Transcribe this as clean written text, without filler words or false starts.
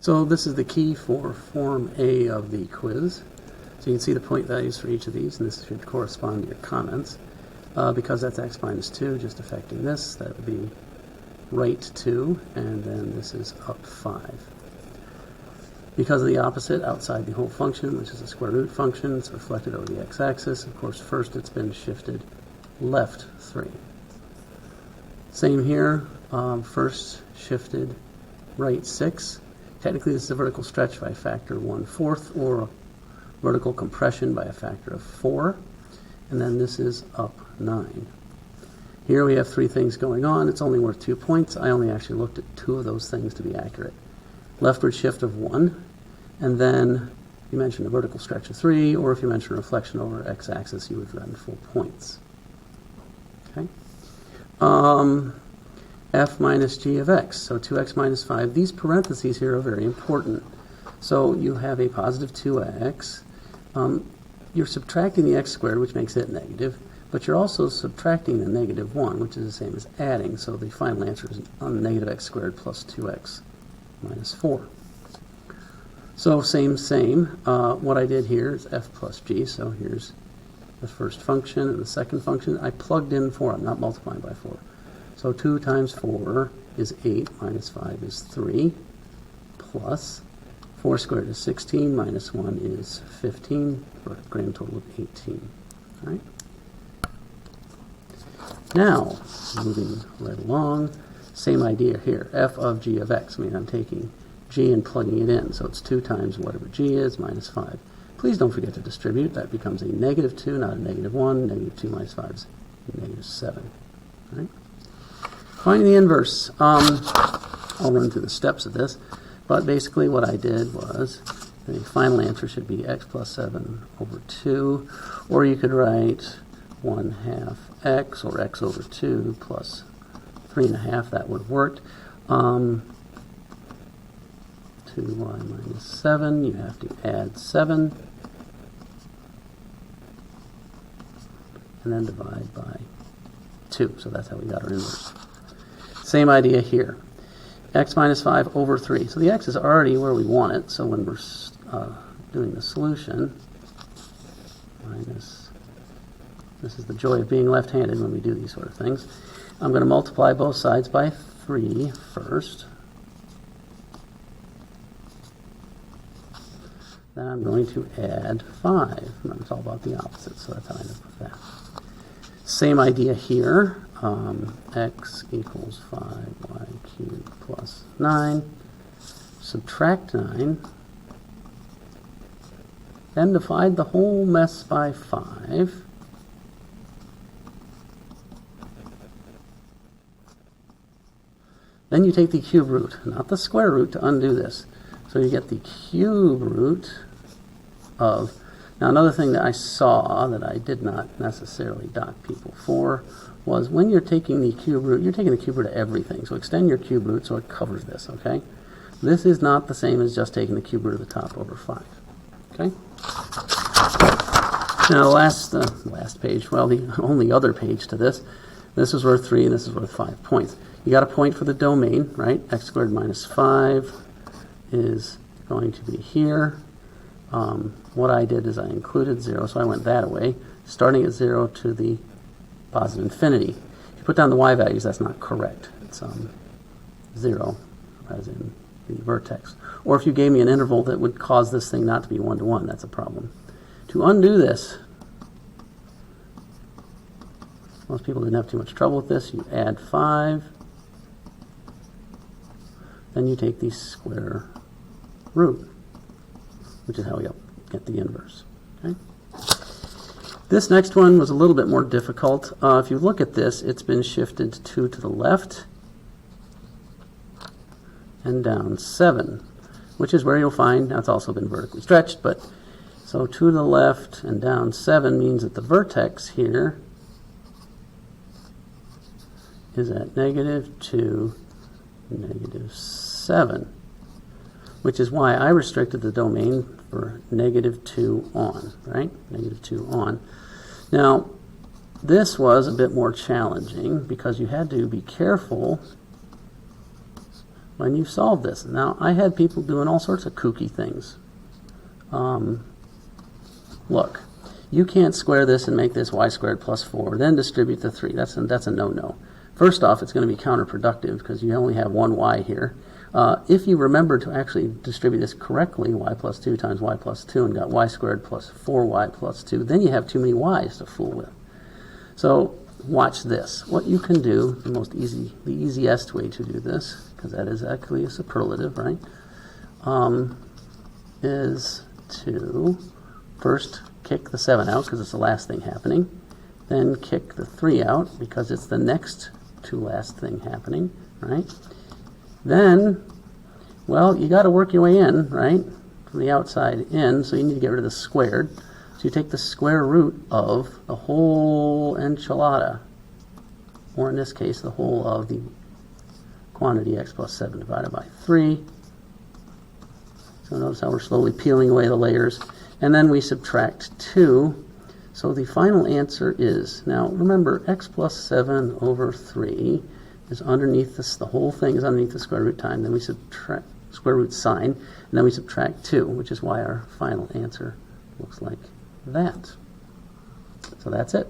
So this is the key for Form A of the quiz. So you can see the point values for each of these, and this should correspond to your comments. Because that's x minus 2, just affecting this, that would be right 2, and then this is up 5. Because of the opposite, outside the whole function, which is a square root function, it's reflected over the x-axis. Of course, first it's been shifted left 3. Same here, first shifted right 6. Technically, this is a vertical stretch by a factor of 1/4, or a vertical compression by a factor of 4. And then this is up 9. Here we have 3 things going on. It's only worth 2 points. I only actually looked at 2 of those things to be accurate. Leftward shift of 1, and then you mentioned a vertical stretch of 3, or if you mentioned a reflection over x-axis, you would have gotten full points. Okay. F minus g of x, so 2x minus 5. These parentheses here are very important. So you have a positive 2x. You're subtracting the x squared, which makes it negative, but you're also subtracting the negative 1, which is the same as adding. So the final answer is on negative x squared plus 2x minus 4. So same. What I did here is f plus g. So here's the first function and the second function. I plugged in 4. I'm not multiplying by 4. So 2 times 4 is 8, minus 5 is 3, plus 4 squared is 16, minus 1 is 15, for a grand total of 18. All right. Now, moving right along, same idea here. F of g of x. I mean, I'm taking g and plugging it in. So it's 2 times whatever g is, minus 5. Please don't forget to distribute. That becomes a negative 2, not a negative 1. Negative 2 minus 5 is negative 7. All right. Finding the inverse. I'll run through the steps of this. But basically what I did was, the final answer should be x plus 7 over 2. Or you could write 1/2 x, or x over 2 plus 3.5. That would have worked. 2y minus 7. You have to add 7. And then divide by 2. So that's how we got our inverse. Same idea here. X minus 5 over 3. So the x is already where we want it. So when we're doing the solution, minus, this is the joy of being left-handed when we do these sort of things. I'm going to multiply both sides by 3 first. Then I'm going to add 5. Remember, it's all about the opposite, so that's how I end up with that. Same idea here. X equals 5y cubed plus 9. Subtract 9. Then divide the whole mess by 5. Then you take the cube root, not the square root, to undo this. So you get the cube root of... Now another thing that I saw that I did not necessarily dock people for was when you're taking the cube root, you're taking the cube root of everything. So extend your cube root so it covers this, okay? This is not the same as just taking the cube root of the top over 5, okay? Now the last page, well, the only other page to this, this is worth 3 and this is worth 5 points. You got a point for the domain, right? X squared minus 5 is going to be here. What I did is I included 0, so I went that way, starting at 0 to the positive infinity. If you put down the y values, that's not correct. It's 0, as in the vertex. Or if you gave me an interval that would cause this thing not to be 1 to 1, that's a problem. To undo this, most people didn't have too much trouble with this. You add 5, then you take the square root, which is how we get the inverse. Okay? This next one was a little bit more difficult. If you look at this, it's been shifted 2 to the left and down 7, which is where you'll find, now it's also been vertically stretched, but so 2 to the left and down 7 means that the vertex here is at -2, -7, which is why I restricted the domain for -2 on, right? -2 on. Now, this was a bit more challenging because you had to be careful when you solve this. Now, I had people doing all sorts of kooky things. Look, you can't square this and make this y squared plus 4, then distribute the 3. That's a no-no. First off, it's going to be counterproductive because you only have one y here. If you remember to actually distribute this correctly, y plus 2 times y plus 2, and got y squared plus 4y plus 2, then you have too many y's to fool with. So watch this. What you can do, the easiest way to do this, because that is actually a superlative, right, is to first kick the 7 out because it's the last thing happening, then kick the 3 out because it's the next to last thing happening, right? Then, well, you got to work your way in, right, from the outside in, so you need to get rid of the squared. So you take the square root of the whole enchilada, or in this case, the whole of the quantity x plus 7 divided by 3. So notice how we're slowly peeling away the layers. And then we subtract 2. So the final answer is, now remember, x plus 7 over 3 is underneath this, the whole thing is underneath the square root time. Then we subtract square root sign, and then we subtract 2, which is why our final answer looks like that. So that's it.